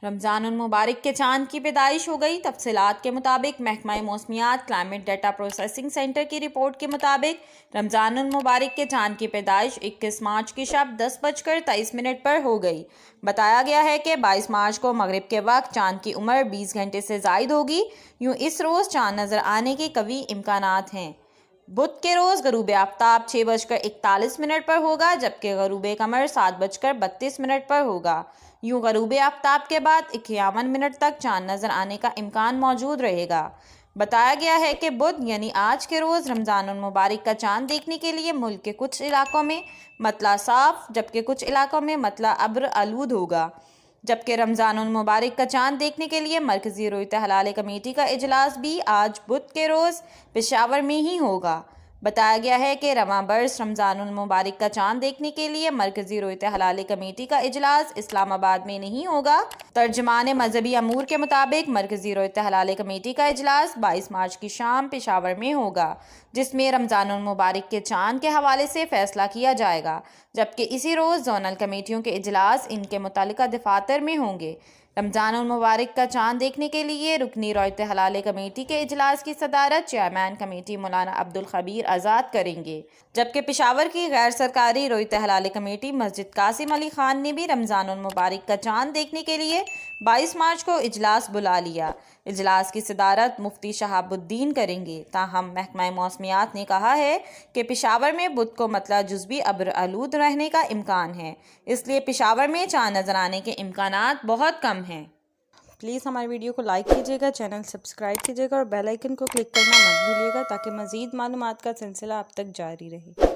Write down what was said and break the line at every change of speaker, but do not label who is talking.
रमज़ानुल मुबारक के चांद की पैदाइश हो गई। तफसीलात के मुताबिक महकमा मौसमियात क्लाइमेट डाटा प्रोसेसिंग सेंटर की रिपोर्ट के मुताबिक रमज़ानुल मुबारक के चांद की पैदाइश 21 मार्च की शब 10:23 पर हो गई। बताया गया है कि 22 मार्च को मगरिब के वक्त चांद की उम्र 20 घंटे से ज़ायद होगी। यूँ इस रोज़ चांद नज़र आने के कवी इम्कानात हैं। बुध के रोज़ गरूब आफ्ताब 6:41 पर होगा, जबकि गरूब कमर 7:32 पर होगा। यूँ गरूब आफ्ताब के बाद 51 मिनट तक चांद नज़र आने का इम्कान मौजूद रहेगा। बताया गया है कि बुध यानी आज के रोज़ रमज़ानुल मुबारक का चांद देखने के लिए मुल्क के कुछ इलाकों में मतला साफ, जबकि कुछ इलाकों में मतला अब्र आलूद होगा। जबकि रमज़ानुल मुबारक का चांद देखने के लिए मरकज़ी रोयत हलाल कमेटी का इजलास भी आज बुध के रोज़ पेशावर में ही होगा। बताया गया है कि रवां बरस रमज़ानुल मुबारक का चांद देखने के लिए मरकज़ी रोयत हलाल कमेटी का इजलास इस्लामाबाद में नहीं होगा। तर्जमान मजहबी अमूर के मुताबिक मरकज़ी रोयत हलाल कमेटी का इजलास 22 मार्च की शाम पेशावर में होगा, जिसमें रमज़ानुल मुबारक के चांद के हवाले से फ़ैसला किया जाएगा। जबकि इसी रोज़ ज़ोनल कमेटियों के इजलास इनके मुतालिका दफातर में होंगे। रमज़ानुल मुबारक का चांद देखने के लिए रुकनी रोयत हलाल कमेटी के इजलास की सदारत चेयरमैन कमेटी मौलाना अब्दुल खबीर आज़ाद करेंगे। जबकि पेशावर की गैर सरकारी रोयत हलाल कमेटी मस्जिद कासिम अली खान ने भी रमज़ानुल मुबारक का चांद देखने के लिए 22 मार्च को इजलास बुला लिया। इजलास की सदारत मुफ्ती शहाबुद्दीन करेंगे। ताहम महकमा मौसमियात ने कहा है कि पेशावर में बुध को मतला जुज़वी अब्र आलूद रहने का इम्कान है, इसलिए पेशावर में चांद नज़र आने के इम्कानात बहुत कम हैं। प्लीज़ हमारे वीडियो को लाइक कीजिएगा, चैनल सब्सक्राइब कीजिएगा और बेल आइकन को क्लिक करना मत भूलिएगा ताकि मज़ीद मालूमात का सिलसिला आप तक जारी रहे।